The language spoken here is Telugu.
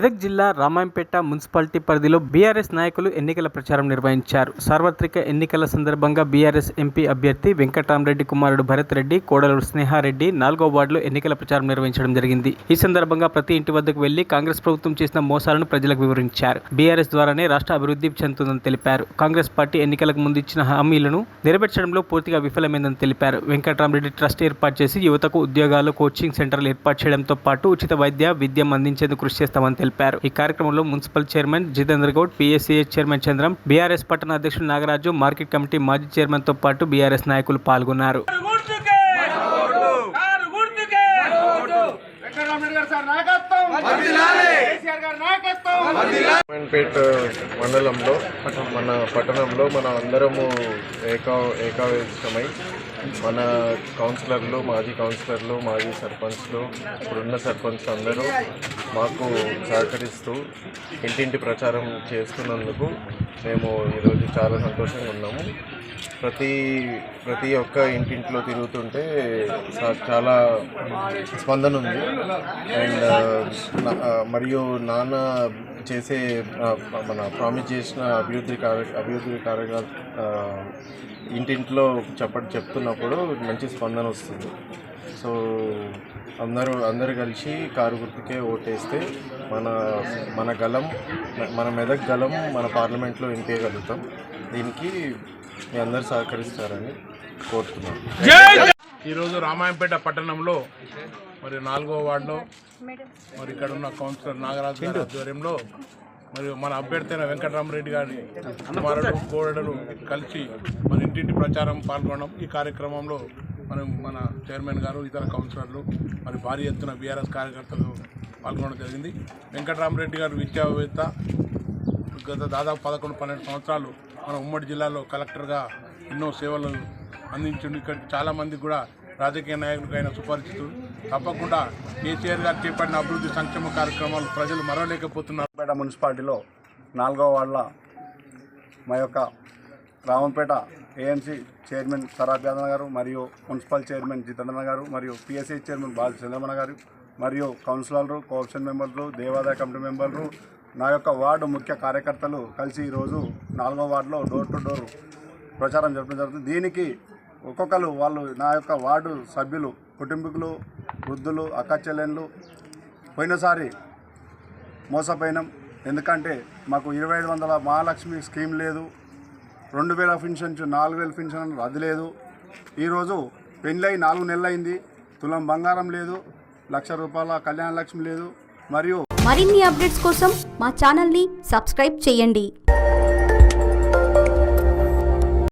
మెదక్ జిల్లా రామాయంపేట మున్సిపాలిటీ పరిధిలో బీఆర్ఎస్ నాయకులు ఎన్నికల ప్రచారం నిర్వహించారు. సార్వత్రిక ఎన్నికల సందర్భంగా బీఆర్ఎస్ ఎంపీ అభ్యర్థి వెంకట్రామరెడ్డి కుమారుడు భరత్ రెడ్డి, కోడలు స్నేహారెడ్డి 4వ వార్డులో ఎన్నికల ప్రచారం నిర్వహించడం జరిగింది. ఈ సందర్భంగా ప్రతి ఇంటి వద్దకు వెళ్లి కాంగ్రెస్ ప్రభుత్వం చేసిన మోసాలను ప్రజలకు వివరించారు. బీఆర్ఎస్ ద్వారానే రాష్ట్ర అభివృద్ధి చెందుతుందని తెలిపారు. కాంగ్రెస్ పార్టీ ఎన్నికలకు ముందు ఇచ్చిన హామీలను నెరవేర్చడంలో పూర్తిగా విఫలమైందని తెలిపారు. వెంకట్రామరెడ్డి ట్రస్ట్ ఏర్పాటు చేసి యువతకు ఉద్యోగాలు, కోచింగ్ సెంటర్లు ఏర్పాటు చేయడంతో పాటు ఉచిత వైద్య విద్య అందించేందుకు కృషి చేస్తామని తెలిపారు. ఈ కార్యక్రమంలో municipal chairman Jitendra Goud, PSCS chairman Chandram, BRS పట్టణ అధ్యక్షుడు నాగరాజు, మార్కెట్ కమిటీ మాజీ చైర్మన్ తో పాటు బీఆర్ఎస్ నాయకులు పాల్గొన్నారు. రామాయంపేట మండలంలో మన పట్టణంలో మన అందరము ఏకావేశమై మన కౌన్సిలర్లు, మాజీ కౌన్సిలర్లు, మాజీ సర్పంచ్లు, ఇప్పుడున్న సర్పంచ్ అందరూ మాకు సహకరిస్తూ ఇంటింటి ప్రచారం చేస్తున్నందుకు మేము ఈరోజు చాలా సంతోషంగా ఉన్నాము. ప్రతి ఒక్క ఇంటింట్లో తిరుగుతుంటే చాలా స్పందన ఉంది. అండ్ మరియు నాన్న చేసే మన ప్రామిస్ చేసిన అభివృద్ధి కార్యక్రమాలు ఇంటింట్లో చెప్తున్నప్పుడు మంచి స్పందన వస్తుంది. సో అందరూ కలిసి కారు గుర్తుకే ఓటేస్తే మన గలం, మన మెదక్ గలం మన పార్లమెంట్లో ఇంపేయగలుగుతాం. దీనికి మీ అందరు సహకరిస్తారని కోరుతున్నాను. ఈరోజు రామాయంపేట పట్టణంలో మరి 4వ వార్డులో మరి ఇక్కడ ఉన్న కౌన్సిలర్ నాగరాజు గారి ఆధ్వర్యంలో మరియు మన అభ్యర్థి అయిన వెంకట్రామరెడ్డి గారి కుమారుడు, కోడలు కలిసి మన ఇంటింటి ప్రచారం పాల్గొనడం. ఈ కార్యక్రమంలో మన చైర్మన్ గారు, ఇతర కౌన్సిలర్లు మరి భారీ ఎత్తున బీఆర్ఎస్ కార్యకర్తలు పాల్గొనడం జరిగింది. వెంకట్రామరెడ్డి గారు విద్యావేత్త, గత దాదాపు 11-12 సంవత్సరాలు మన ఉమ్మడి జిల్లాలో కలెక్టర్గా ఎన్నో సేవలు అందించింది. ఇక్కడికి చాలామంది కూడా రాజకీయ నాయకులకు అయిన సుపరిచితులు. తప్పకుండా కేసీఆర్ గారు చేపట్టిన అభివృద్ధి సంక్షేమ కార్యక్రమాలు ప్రజలు మరవలేకపోతున్నారు. పేట మున్సిపాలిటీలో 4వ వార్డుల మా యొక్క రామంపేట ఏఎంసీ చైర్మన్ సరాబ్ యాదవ్ గారు, మరియు మున్సిపల్ చైర్మన్ జితేంద్ర గారు, మరియు పిఎస్సీ చైర్మన్ బాల చంద్రమణ గారు, మరియు కౌన్సిలర్లు, కోఆప్షన్ మెంబర్లు, దేవాదాయ కమిటీ మెంబర్లు, నా యొక్క వార్డు ముఖ్య కార్యకర్తలు కలిసి ఈరోజు 4వ వార్డులో డోర్ టు డోర్ ప్రచారం జరపడం జరుగుతుంది. దీనికి ఒక్కొక్కరు వాళ్ళు నా యొక్క వార్డు సభ్యులు, కుటుంబీకులు, వృద్ధులు, అక్క చెల్లెళ్ళు పోయినసారి మోసపోయినాం. ఎందుకంటే మాకు 2500 మహాలక్ష్మి స్కీమ్ లేదు, 2000 పెన్షన్, 4000 పెన్షన్ అది లేదు. ఈరోజు పెళ్ళై 4 నెలలైంది, తులం బంగారం లేదు, ₹1,00,000 కళ్యాణ లక్ష్మి లేదు. మరియు మరిన్ని అప్డేట్స్ కోసం మా ఛానల్ని సబ్స్క్రైబ్ చేయండి.